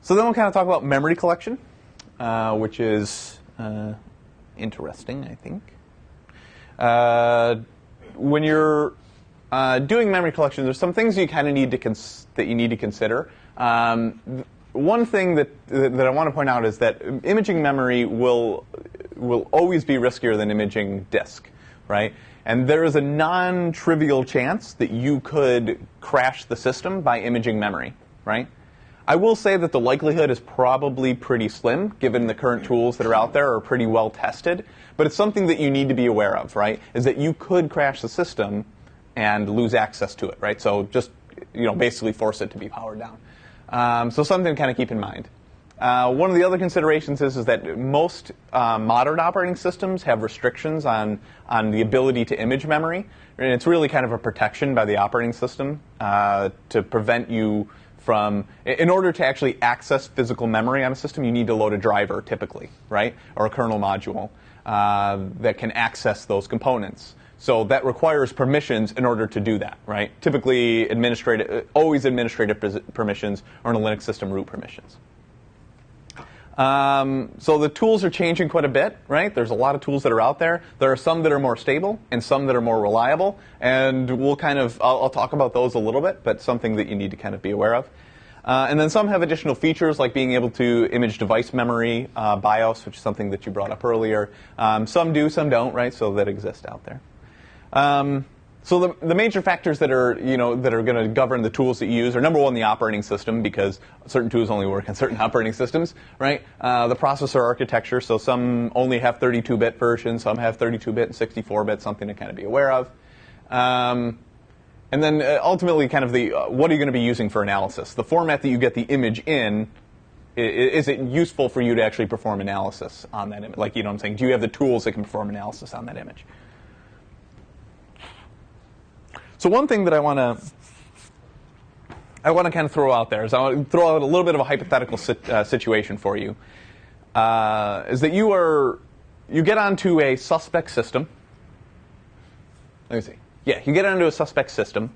So then we'll kind of talk about memory collection, which is interesting, I think. When you're doing memory collection, there's some things you kind of need to that you need to consider. One thing that I want to point out is that imaging memory will always be riskier than imaging disk, right? And there is a non-trivial chance that you could crash the system by imaging memory, right? I will say that the likelihood is probably pretty slim, given the current tools that are out there are pretty well tested. But it's something that you need to be aware of, right? Is that you could crash the system and lose access to it, right? So just basically force it to be powered down. So something to kind of keep in mind. One of the other considerations is that most modern operating systems have restrictions on the ability to image memory. And it's really kind of a protection by the operating system to prevent you from, in order to actually access physical memory on a system, you need to load a driver typically, right? Or a kernel module that can access those components. So that requires permissions in order to do that, right? Typically always administrative permissions, or in a Linux system, root permissions. So the tools are changing quite a bit, right? There's a lot of tools that are out there. There are some that are more stable and some that are more reliable. And I'll talk about those a little bit, but something that you need to kind of be aware of. And then some have additional features like being able to image device memory, BIOS, which is something that you brought up earlier. Some do, some don't, right? So that exist out there. So the major factors that are going to govern the tools that you use are, number one, the operating system, because certain tools only work on certain operating systems, right? The processor architecture, so some only have 32-bit versions, some have 32-bit and 64-bit, something to kind of be aware of. And then ultimately, kind of what are you going to be using for analysis? The format that you get the image in, is it useful for you to actually perform analysis on that image? Like, what I'm saying, do you have the tools that can perform analysis on that image? So one thing that I want to kind of throw out there is I want to throw out a little bit of a hypothetical situation for you. Is that you get onto a suspect system. Let me see. Yeah, you get onto a suspect system.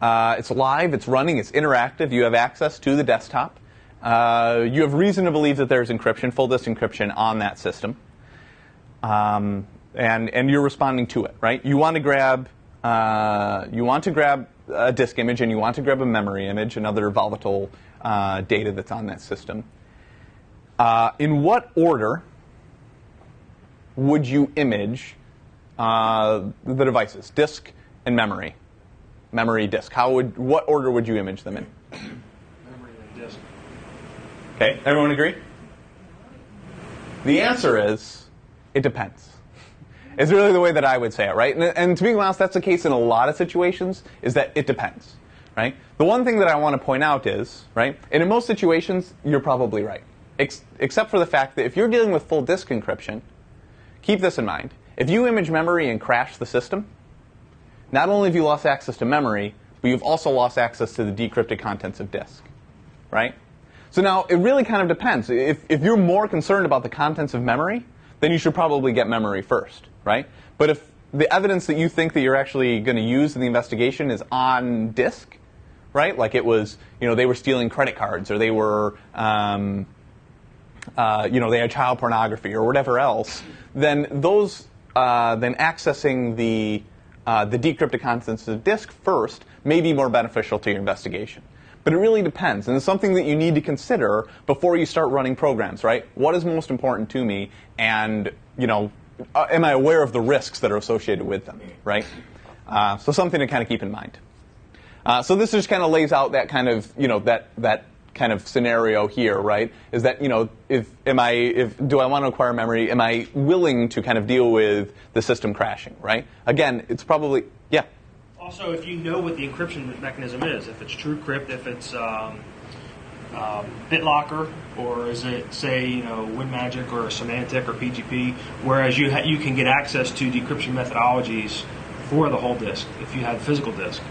It's live, it's running, it's interactive. You have access to the desktop. You have reason to believe that there's encryption, full disk encryption on that system. And you're responding to it, right? You want to grab a disk image, and you want to grab a memory image, and other volatile data that's on that system. In what order would you image the devices, disk and memory? Memory, disk. What order would you image them in? Memory and disk. Okay, everyone agree? The answer is, it depends. It's really the way that I would say it, right? And to be honest, that's the case in a lot of situations, is that it depends, right? The one thing that I want to point out is, right, and in most situations, you're probably right. Except for the fact that if you're dealing with full disk encryption, keep this in mind. If you image memory and crash the system, not only have you lost access to memory, but you've also lost access to the decrypted contents of disk, right? So now, it really kind of depends. If you're more concerned about the contents of memory, then you should probably get memory first, right? But if the evidence that you think that you're actually going to use in the investigation is on disk, right? Like it was, they were stealing credit cards, or they were, they had child pornography or whatever else, then then accessing the decrypted contents of disk first may be more beneficial to your investigation. But it really depends, and it's something that you need to consider before you start running programs, right? What is most important to me, and am I aware of the risks that are associated with them, right? So something to kind of keep in mind. So this just kind of lays out that kind of that kind of scenario here, right? Is that do I want to acquire memory? Am I willing to kind of deal with the system crashing, right? Again, it's probably Also, if you know what the encryption mechanism is, if it's TrueCrypt, if it's BitLocker, or is it, say, WinMagic or Symantec or PGP, whereas you can get access to decryption methodologies for the whole disk if you have physical disk.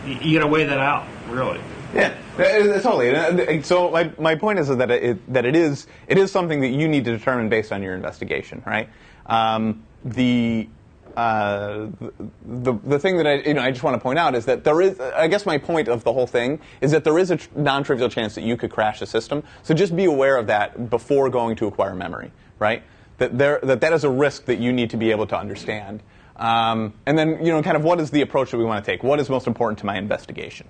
You got to weigh that out, really. Yeah, totally. So my point is that it is something that you need to determine based on your investigation, right? the thing that I just want to point out is that there is, I guess my point of the whole thing is that there is a non-trivial chance that you could crash a system. So just be aware of that before going to acquire memory, right? That is a risk that you need to be able to understand. And then, kind of what is the approach that we want to take? What is most important to my investigation?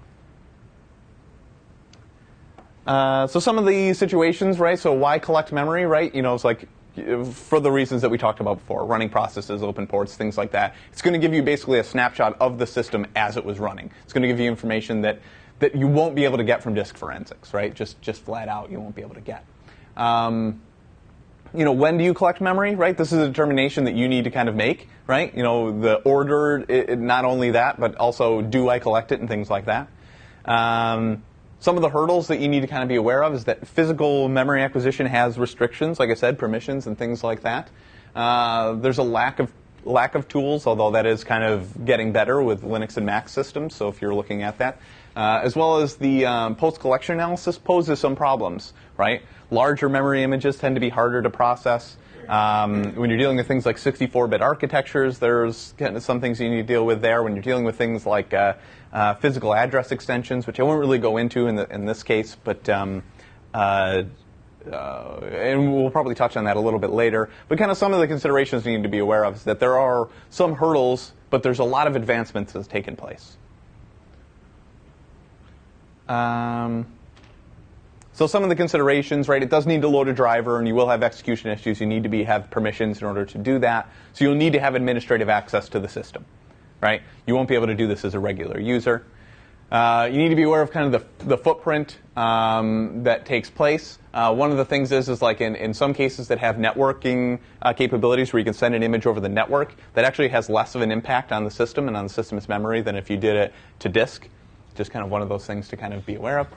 So some of the situations, right? So why collect memory, right? It's like for the reasons that we talked about before, running processes, open ports, things like that. It's going to give you basically a snapshot of the system as it was running. It's going to give you information that you won't be able to get from disk forensics, right? Just flat out, you won't be able to get. When do you collect memory, right? This is a determination that you need to kind of make, right? The order, not only that, but also do I collect it and things like that. Some of the hurdles that you need to kind of be aware of is that physical memory acquisition has restrictions, like I said, permissions and things like that. There's a lack of tools, although that is kind of getting better with Linux and Mac systems, so if you're looking at that. As well as the post-collection analysis poses some problems, right? Larger memory images tend to be harder to process. When you're dealing with things like 64-bit architectures, there's kind of some things you need to deal with there. When you're dealing with things like physical address extensions, which I won't really go into in this case, but and we'll probably touch on that a little bit later. But kind of some of the considerations you need to be aware of is that there are some hurdles, but there's a lot of advancements that's taken place. So some of the considerations, right, it does need to load a driver, and you will have execution issues. You need to have permissions in order to do that. So you'll need to have administrative access to the system, right? You won't be able to do this as a regular user. You need to be aware of kind of the footprint that takes place. One of the things is like in some cases that have networking capabilities where you can send an image over the network, that actually has less of an impact on the system and on the system's memory than if you did it to disk. Just kind of one of those things to kind of be aware of.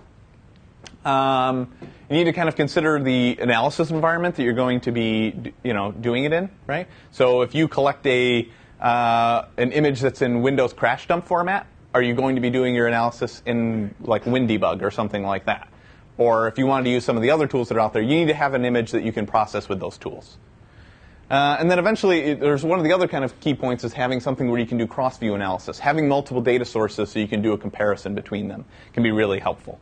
You need to kind of consider the analysis environment that you're going to be, doing it in, right? So if you collect an image that's in Windows crash dump format, are you going to be doing your analysis in like WinDebug or something like that? Or if you wanted to use some of the other tools that are out there, you need to have an image that you can process with those tools. And then eventually, there's one of the other kind of key points is having something where you can do cross-view analysis. Having multiple data sources so you can do a comparison between them can be really helpful.